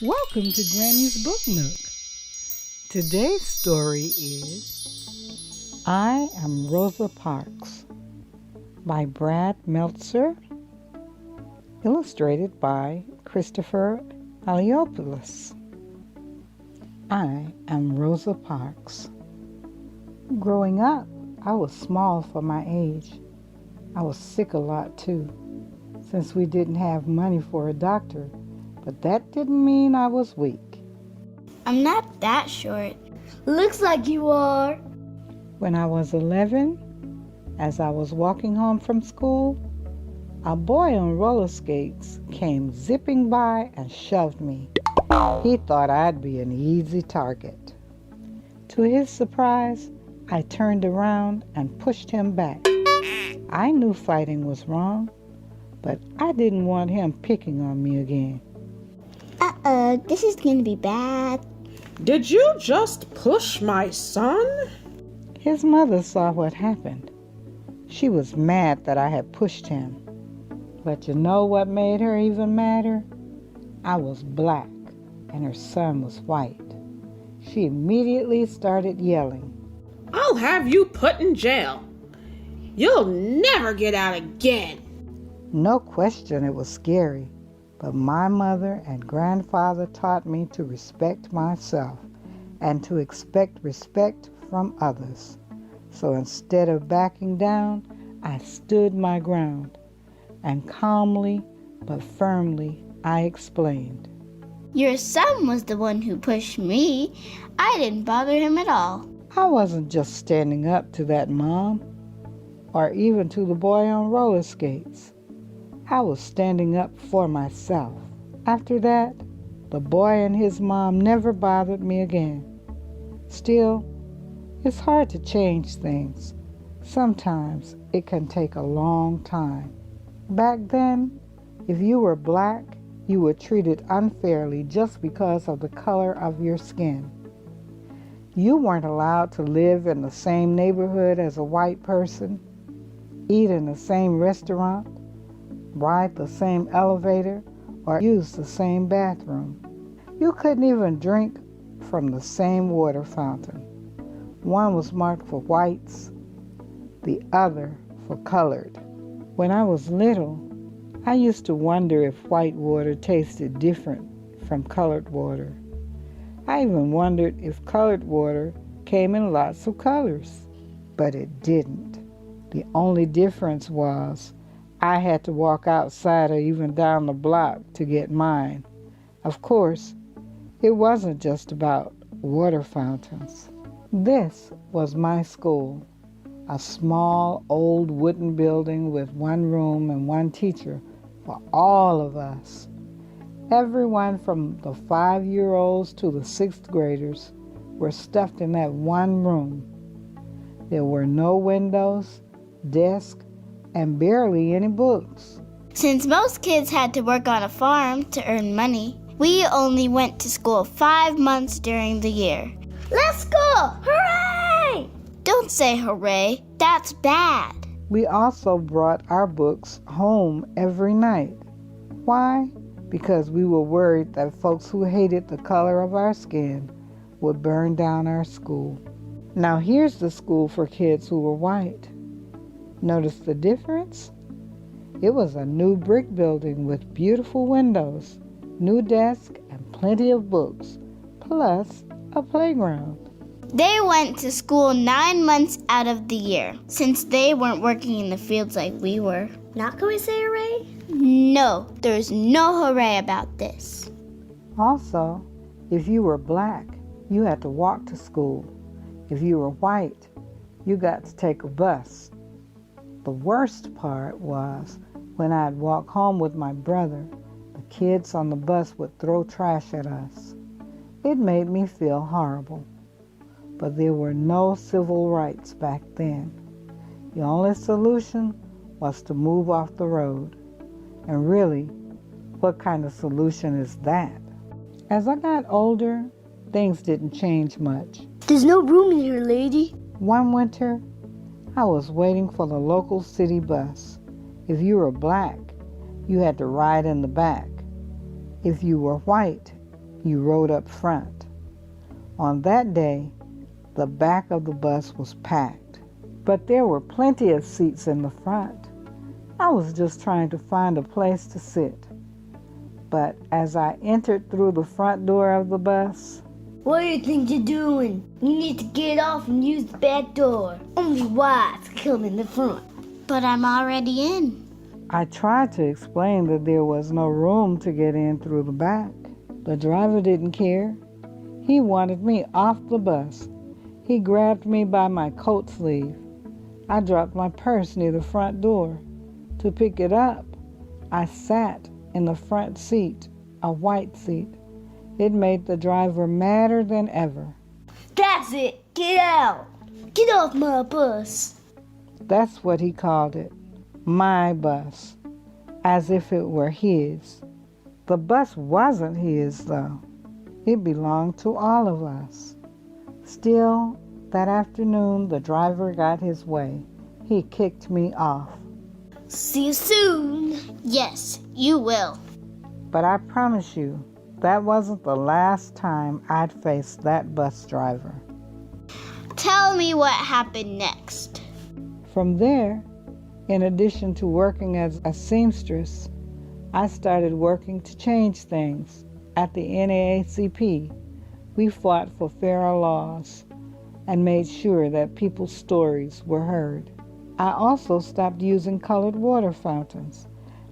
Welcome to Granny's Book Nook. Today's story is I Am Rosa Parks by Brad Meltzer, illustrated by Christopher Aliopoulos. I am Rosa Parks. Growing up, I was small for my age. I was sick a lot too, since we didn't have money for a doctor, but that didn't mean I was weak. I'm not that short. Looks like you are. When I was 11, as I was walking home from school, a boy on roller skates came zipping by and shoved me. He thought I'd be an easy target. To his surprise, I turned around and pushed him back. I knew fighting was wrong, but I didn't want him picking on me again. This is gonna be bad. Did you just push my son? His mother saw what happened. She was mad that I had pushed him. But you know what made her even madder? I was black and her son was white. She immediately started yelling. I'll have you put in jail. You'll never get out again. No question it was scary, but my mother and grandfather taught me to respect myself and to expect respect from others. So instead of backing down, I stood my ground, and calmly but firmly I explained. Your son was the one who pushed me. I didn't bother him at all. I wasn't just standing up to that mom, or even to the boy on roller skates. I was standing up for myself. After that, the boy and his mom never bothered me again. Still, it's hard to change things. Sometimes it can take a long time. Back then, if you were black, you were treated unfairly just because of the color of your skin. You weren't allowed to live in the same neighborhood as a white person, eat in the same restaurant, ride the same elevator, or use the same bathroom. You couldn't even drink from the same water fountain. One was marked for whites, the other for colored. When I was little, I used to wonder if white water tasted different from colored water. I even wondered if colored water came in lots of colors, but it didn't. The only difference was I had to walk outside or even down the block to get mine. Of course, it wasn't just about water fountains. This was my school, a small old wooden building with one room and one teacher for all of us. Everyone from the 5-year-olds to the 6th graders were stuffed in that one room. There were no windows, desks, and barely any books. Since most kids had to work on a farm to earn money, we only went to school 5 months during the year. Let's go! Hooray! Don't say hooray. That's bad. We also brought our books home every night. Why? Because we were worried that folks who hated the color of our skin would burn down our school. Now here's the school for kids who were white. Notice the difference? It was a new brick building with beautiful windows, new desks, and plenty of books, plus a playground. They went to school 9 months out of the year, since they weren't working in the fields like we were. Not going to say hooray? No, there's no hooray about this. Also, if you were black, you had to walk to school. If you were white, you got to take a bus. The worst part was when I'd walk home with my brother, the kids on the bus would throw trash at us. It made me feel horrible. But there were no civil rights back then. The only solution was to move off the road. And really, what kind of solution is that? As I got older, things didn't change much. There's no room here, lady. One winter, I was waiting for the local city bus. If you were black, you had to ride in the back. If you were white, you got to you rode up front. On that day, the back of the bus was packed, but there were plenty of seats in the front. I was just trying to find a place to sit. But as I entered through the front door of the bus, What do you think you're doing? You need to get off and use the back door. Only whites come in the front. But I'm already in. I tried to explain that there was no room to get in through the back. The driver didn't care. He wanted me off the bus. He grabbed me by my coat sleeve. I dropped my purse near the front door. To pick it up, I sat in the front seat, a white seat. It made the driver madder than ever. That's it. Get out. Get off my bus. That's what he called it, my bus, as if it were his. The bus wasn't his, though. It belonged to all of us. Still, that afternoon, the driver got his way. He kicked me off. See you soon. Yes, you will. But I promise you, that wasn't the last time I'd face that bus driver. Tell me what happened next. From there, in addition to working as a seamstress, I started working to change things. At the NAACP, we fought for fairer laws and made sure that people's stories were heard. I also stopped using colored water fountains.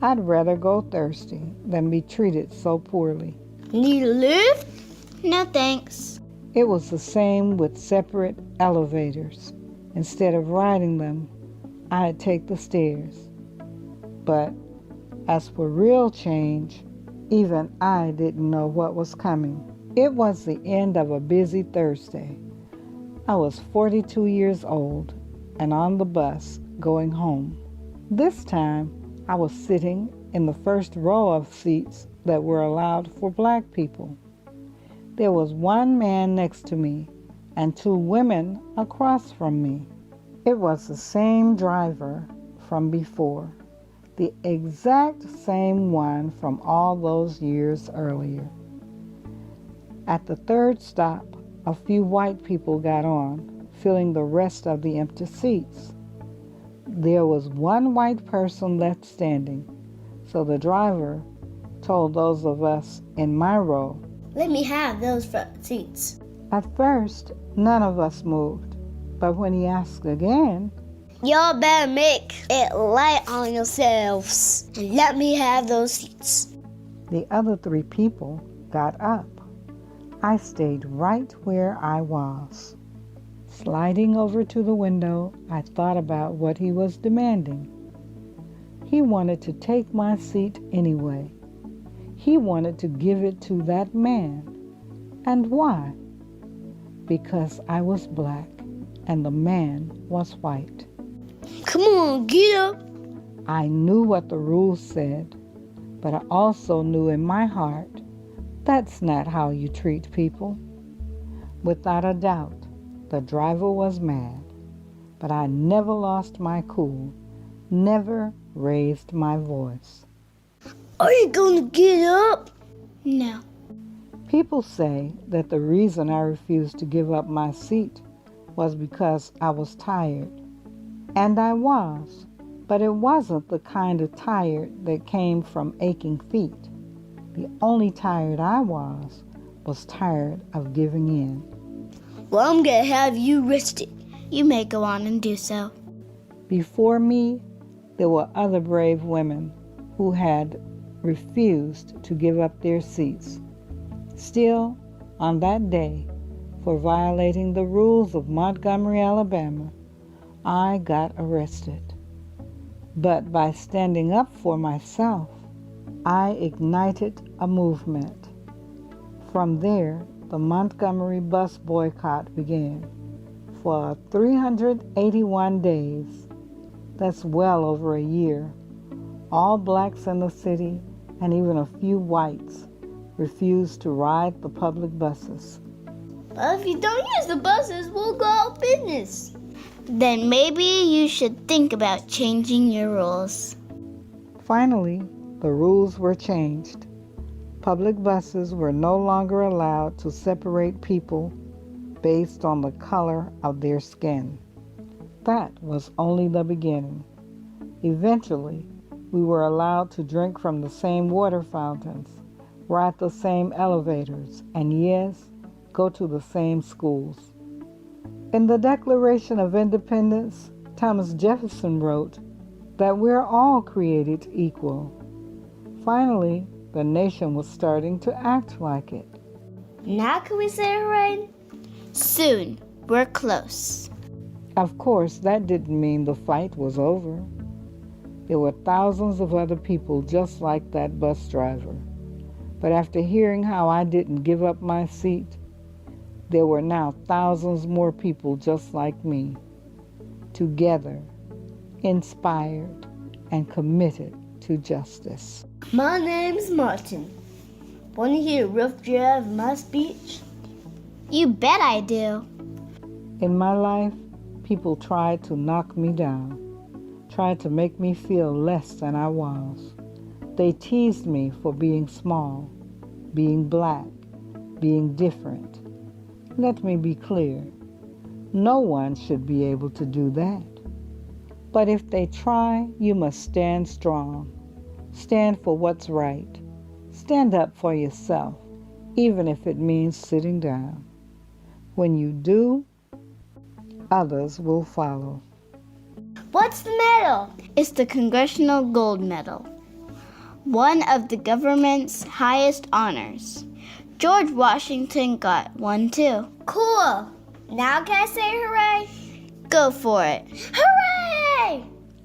I'd rather go thirsty than be treated so poorly. Need a lift? No thanks. It was the same with separate elevators. Instead of riding them, I'd take the stairs. But as for real change, even I didn't know what was coming. It was the end of a busy Thursday. I was 42 years old and on the bus going home. This time, I was sitting in the first row of seats that were allowed for black people. There was one man next to me and two women across from me. It was the same driver from before, the exact same one from all those years earlier. At the third stop, a few white people got on, filling the rest of the empty seats. There was one white person left standing, so the driver told those of us in my row. Let me have those front seats. At first, none of us moved, but when he asked again, Y'all better make it light on yourselves and let me have those seats. the other three people got up. I stayed right where I was. Sliding over to the window, I thought about what he was demanding. He wanted to take my seat anyway. He wanted to give it to that man. And why? Because I was black and the man was white. Come on, get up. I knew what the rules said, but I also knew in my heart that's not how you treat people. Without a doubt, the driver was mad, but I never lost my cool, never raised my voice. Are you gonna get up? No. People say that the reason I refused to give up my seat was because I was tired. And I was, but it wasn't the kind of tired that came from aching feet. The only tired I was tired of giving in. Well, I'm gonna have you rested. You may go on and do so. Before me, there were other brave women who had refused to give up their seats. Still, on that day, for violating the rules of Montgomery, Alabama, I got arrested. But by standing up for myself, I ignited a movement. From there, the Montgomery bus boycott began. For 381 days, that's well over a year, all blacks in the city and even a few whites refused to ride the public buses. But if you don't use the buses, we'll go out of business. Then maybe you should think about changing your rules. Finally, the rules were changed. Public buses were no longer allowed to separate people based on the color of their skin. That was only the beginning. Eventually, we were allowed to drink from the same water fountains, ride the same elevators, and yes, go to the same schools. In the Declaration of Independence, Thomas Jefferson wrote that we're all created equal. Finally, the nation was starting to act like it. Now can we say hooray? Soon, we're close. Of course, that didn't mean the fight was over. There were thousands of other people just like that bus driver. But after hearing how I didn't give up my seat, there were now thousands more people just like me, together, inspired, and committed to justice. My name's Martin. Want to hear a rough draft of my speech? You bet I do. In my life, people tried to knock me down, tried to make me feel less than I was. They teased me for being small, being black, being different. Let me be clear. No one should be able to do that. But if they try, you must stand strong. Stand for what's right. Stand up for yourself, even if it means sitting down. When you do, others will follow. What's the medal? It's the Congressional Gold Medal, one of the government's highest honors. George Washington got one too. Cool. Now can I say hooray? Go for it. Hooray!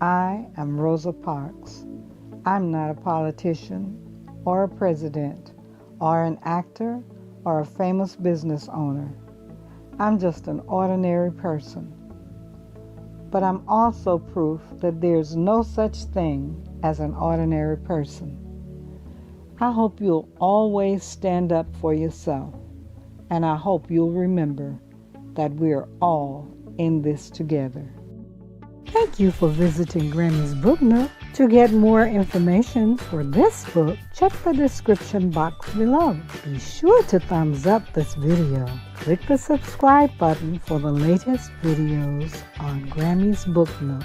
I am Rosa Parks. I'm not a politician or a president or an actor or a famous business owner. I'm just an ordinary person. But I'm also proof that there's no such thing as an ordinary person. I hope you'll always stand up for yourself, and I hope you'll remember that we're all in this together. Thank you for visiting Grammy's Book Nook. To get more information for this book, check the description box below. Be sure to thumbs up this video. Click the subscribe button for the latest videos on Grammy's Book Nook.